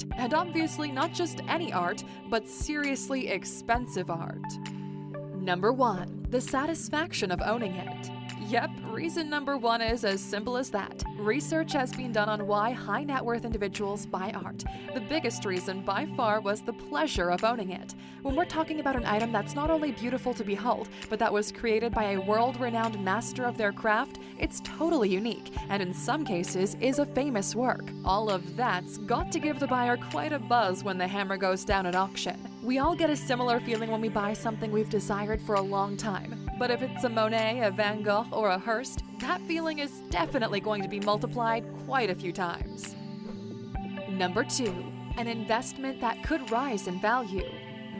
art. And obviously not just any art, but seriously expensive art. Number 1. The satisfaction of owning it. Yep, reason number 1 is as simple as that. Research has been done on why high net worth individuals buy art. The biggest reason by far was the pleasure of owning it. When we're talking about an item that's not only beautiful to behold, but that was created by a world-renowned master of their craft, it's totally unique, and in some cases is a famous work. All of that's got to give the buyer quite a buzz when the hammer goes down at auction. We all get a similar feeling when we buy something we've desired for a long time. But if it's a Monet, a Van Gogh, or a Hearst, that feeling is definitely going to be multiplied quite a few times. Number 2. An investment that could rise in value.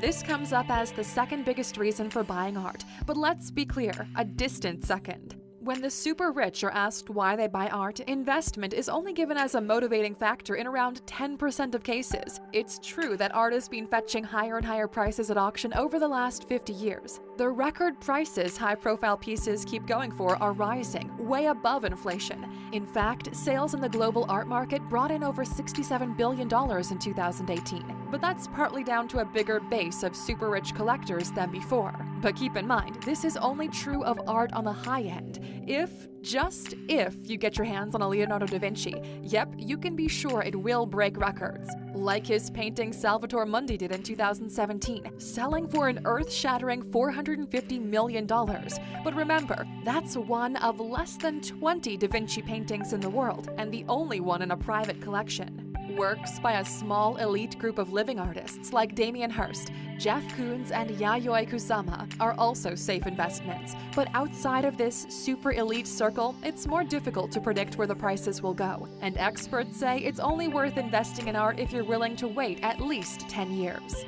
This comes up as the second biggest reason for buying art, but let's be clear, a distant second. When the super rich are asked why they buy art, investment is only given as a motivating factor in around 10% of cases. It's true that art has been fetching higher and higher prices at auction over the last 50 years. The record prices high-profile pieces keep going for are rising, way above inflation. In fact, sales in the global art market brought in over $67 billion in 2018. But that's partly down to a bigger base of super rich collectors than before. But keep in mind, this is only true of art on the high end. Just if you get your hands on a Leonardo da Vinci, yep, you can be sure it will break records. Like his painting Salvator Mundi did in 2017, selling for an earth-shattering $450 million. But remember, that's one of less than 20 Da Vinci paintings in the world, and the only one in a private collection. Works by a small elite group of living artists like Damien Hirst, Jeff Koons, and Yayoi Kusama are also safe investments. But outside of this super elite circle, it's more difficult to predict where the prices will go. And experts say it's only worth investing in art if you're willing to wait at least 10 years.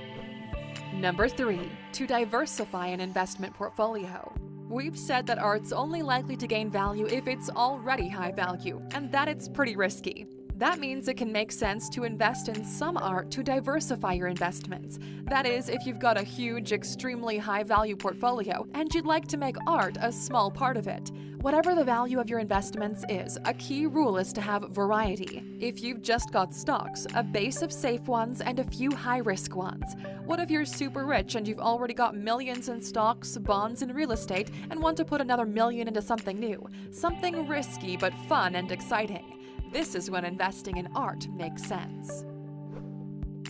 Number 3. To diversify an investment portfolio. We've said that art's only likely to gain value if it's already high value, and that it's pretty risky. That means it can make sense to invest in some art to diversify your investments. That is, if you've got a huge, extremely high-value portfolio and you'd like to make art a small part of it. Whatever the value of your investments is, a key rule is to have variety. If you've just got stocks, a base of safe ones and a few high-risk ones. What if you're super rich and you've already got millions in stocks, bonds, and real estate and want to put another million into something new? Something risky but fun and exciting. This is when investing in art makes sense.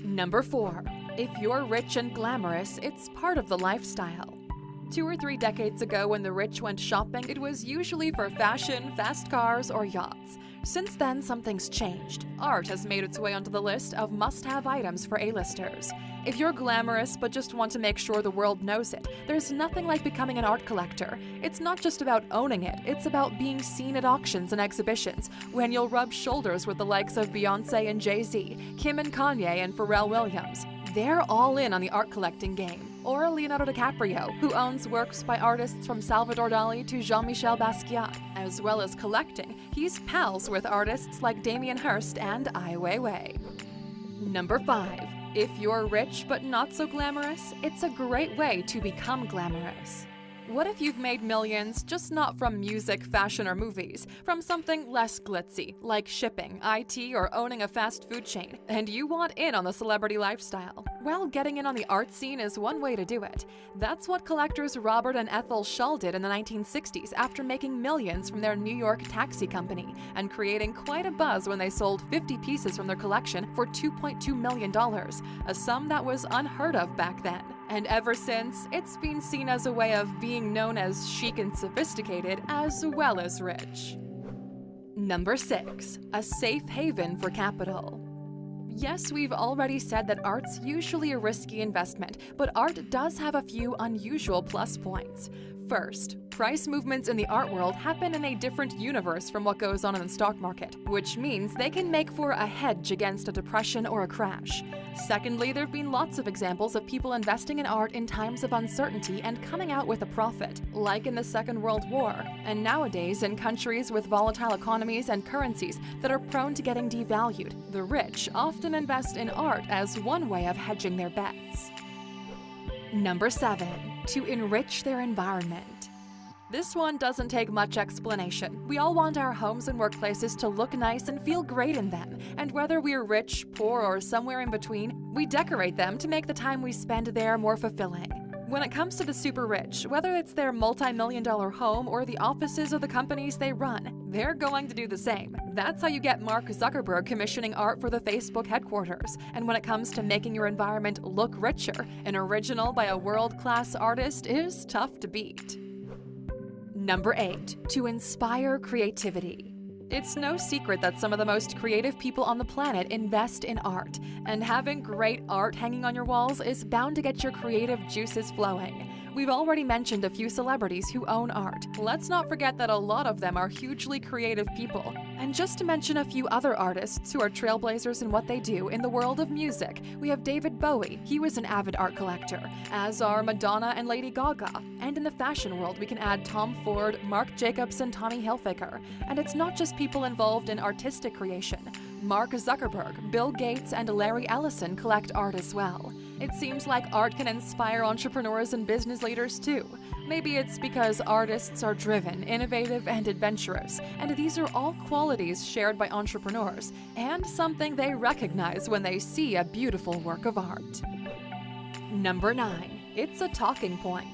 Number 4. If you're rich and glamorous, it's part of the lifestyle. 2 or 3 decades ago, when the rich went shopping, it was usually for fashion, fast cars, or yachts. Since then, something's changed. Art has made its way onto the list of must-have items for A-listers. If you're glamorous but just want to make sure the world knows it, there's nothing like becoming an art collector. It's not just about owning it, it's about being seen at auctions and exhibitions, when you'll rub shoulders with the likes of Beyoncé and Jay-Z, Kim and Kanye and Pharrell Williams. They're all in on the art collecting game. Or Leonardo DiCaprio, who owns works by artists from Salvador Dali to Jean-Michel Basquiat. As well as collecting, he's pals with artists like Damien Hirst and Ai Weiwei. Number 5. If you're rich but not so glamorous, it's a great way to become glamorous. What if you've made millions, just not from music, fashion, or movies, from something less glitzy, like shipping, IT, or owning a fast food chain, and you want in on the celebrity lifestyle? Well, getting in on the art scene is one way to do it. That's what collectors Robert and Ethel Shull did in the 1960s after making millions from their New York taxi company, and creating quite a buzz when they sold 50 pieces from their collection for $2.2 million, a sum that was unheard of back then. And ever since, it's been seen as a way of being known as chic and sophisticated, as well as rich. Number 6. A safe haven for capital. Yes, we've already said that art's usually a risky investment, but art does have a few unusual plus points. First, price movements in the art world happen in a different universe from what goes on in the stock market, which means they can make for a hedge against a depression or a crash. Secondly, there have been lots of examples of people investing in art in times of uncertainty and coming out with a profit, like in the Second World War, and nowadays in countries with volatile economies and currencies that are prone to getting devalued. The rich often invest in art as one way of hedging their bets. Number 7. To enrich their environment. This one doesn't take much explanation. We all want our homes and workplaces to look nice and feel great in them. And whether we're rich, poor, or somewhere in between, we decorate them to make the time we spend there more fulfilling. When it comes to the super rich, whether it's their multi-million-dollar home or the offices of the companies they run, they're going to do the same. That's how you get Mark Zuckerberg commissioning art for the Facebook headquarters. And when it comes to making your environment look richer, an original by a world-class artist is tough to beat. Number 8. To inspire creativity. It's no secret that some of the most creative people on the planet invest in art, and having great art hanging on your walls is bound to get your creative juices flowing. We've already mentioned a few celebrities who own art. Let's not forget that a lot of them are hugely creative people. And just to mention a few other artists who are trailblazers in what they do in the world of music, we have David Bowie. He was an avid art collector, as are Madonna and Lady Gaga. And in the fashion world, we can add Tom Ford, Marc Jacobs, and Tommy Hilfiger. And it's not just people involved in artistic creation. Mark Zuckerberg, Bill Gates, and Larry Ellison collect art as well. It seems like art can inspire entrepreneurs and business leaders too. Maybe it's because artists are driven, innovative, and adventurous, and these are all qualities shared by entrepreneurs, and something they recognize when they see a beautiful work of art. Number 9. It's a talking point.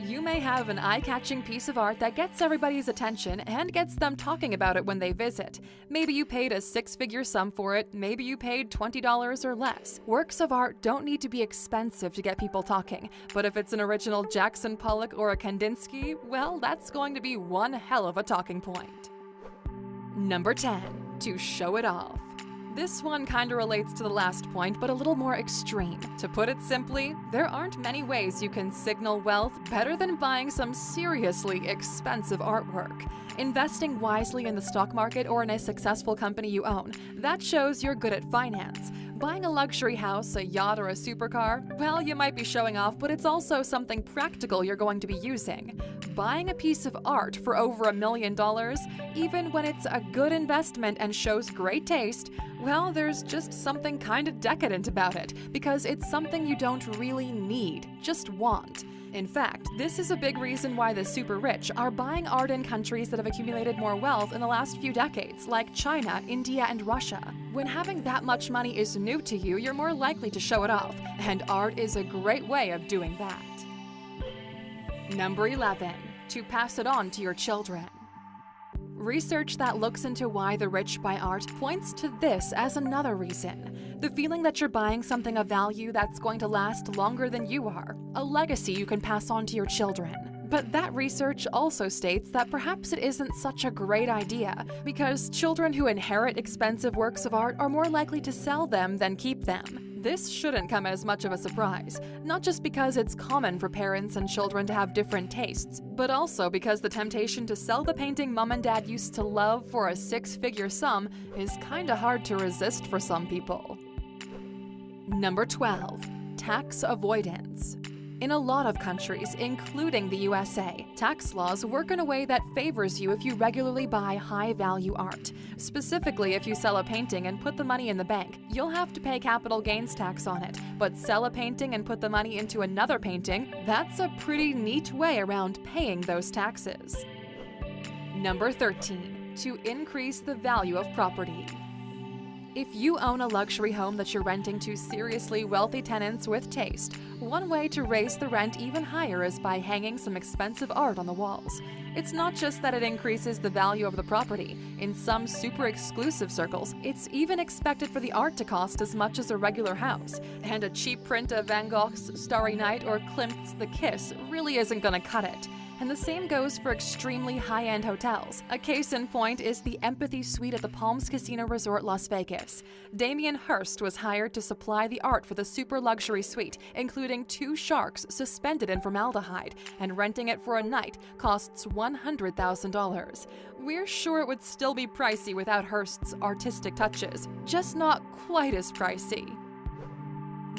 You may have an eye-catching piece of art that gets everybody's attention and gets them talking about it when they visit. Maybe you paid a six-figure sum for it, maybe you paid $20 or less. Works of art don't need to be expensive to get people talking, but if it's an original Jackson Pollock or a Kandinsky, well, that's going to be one hell of a talking point. Number 10. To show it off. This one kinda relates to the last point, but a little more extreme. To put it simply, there aren't many ways you can signal wealth better than buying some seriously expensive artwork. Investing wisely in the stock market or in a successful company you own, that shows you're good at finance. Buying a luxury house, a yacht, or a supercar, well, you might be showing off, but it's also something practical you're going to be using. Buying a piece of art for over $1 million, even when it's a good investment and shows great taste, well, there's just something kinda decadent about it, because it's something you don't really need, just want. In fact, this is a big reason why the super rich are buying art in countries that have accumulated more wealth in the last few decades, like China, India, and Russia. When having that much money is new to you, you're more likely to show it off, and art is a great way of doing that. Number 11. To pass it on to your children. Research that looks into why the rich buy art points to this as another reason. The feeling that you're buying something of value that's going to last longer than you are. A legacy you can pass on to your children. But that research also states that perhaps it isn't such a great idea, because children who inherit expensive works of art are more likely to sell them than keep them. This shouldn't come as much of a surprise, not just because it's common for parents and children to have different tastes, but also because the temptation to sell the painting mom and dad used to love for a six-figure sum is kinda hard to resist for some people. Number 12. Tax avoidance. In a lot of countries, including the USA, tax laws work in a way that favors you if you regularly buy high-value art. Specifically, if you sell a painting and put the money in the bank, you'll have to pay capital gains tax on it. But sell a painting and put the money into another painting, that's a pretty neat way around paying those taxes. Number 13. To increase the value of property. If you own a luxury home that you're renting to seriously wealthy tenants with taste, one way to raise the rent even higher is by hanging some expensive art on the walls. It's not just that it increases the value of the property. In some super exclusive circles, it's even expected for the art to cost as much as a regular house. And a cheap print of Van Gogh's Starry Night or Klimt's The Kiss really isn't gonna cut it. And the same goes for extremely high-end hotels. A case in point is the Empathy Suite at the Palms Casino Resort, Las Vegas. Damien Hirst was hired to supply the art for the super luxury suite, including 2 sharks suspended in formaldehyde, and renting it for a night costs $100,000. We're sure it would still be pricey without Hirst's artistic touches, just not quite as pricey.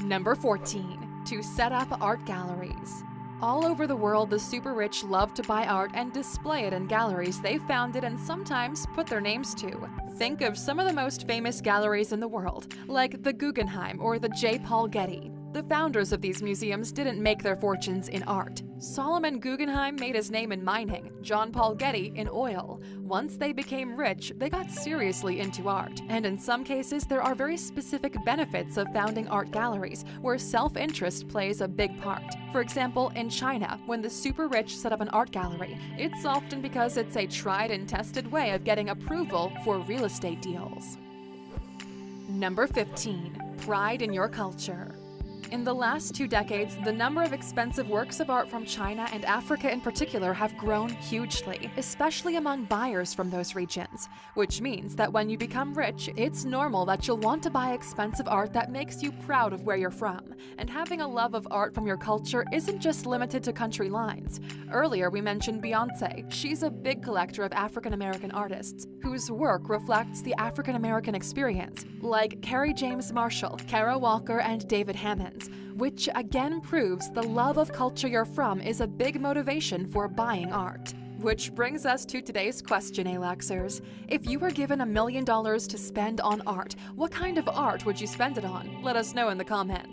Number 14. To set up art galleries. All over the world, the super rich love to buy art and display it in galleries they founded and sometimes put their names to. Think of some of the most famous galleries in the world, like the Guggenheim or the J. Paul Getty. The founders of these museums didn't make their fortunes in art. Solomon Guggenheim made his name in mining, John Paul Getty in oil. Once they became rich, they got seriously into art. And in some cases, there are very specific benefits of founding art galleries, where self-interest plays a big part. For example, in China, when the super rich set up an art gallery, it's often because it's a tried and tested way of getting approval for real estate deals. Number 15. Pride in your culture. In the last 2 decades, the number of expensive works of art from China and Africa in particular have grown hugely, especially among buyers from those regions, which means that when you become rich, it's normal that you'll want to buy expensive art that makes you proud of where you're from. And having a love of art from your culture isn't just limited to country lines. Earlier, we mentioned Beyoncé. She's a big collector of African-American artists whose work reflects the African-American experience, like Carrie James Marshall, Kara Walker, and David Hammond, which again proves the love of culture you're from is a big motivation for buying art. Which brings us to today's question, Alexers. If you were given $1 million to spend on art, what kind of art would you spend it on? Let us know in the comments.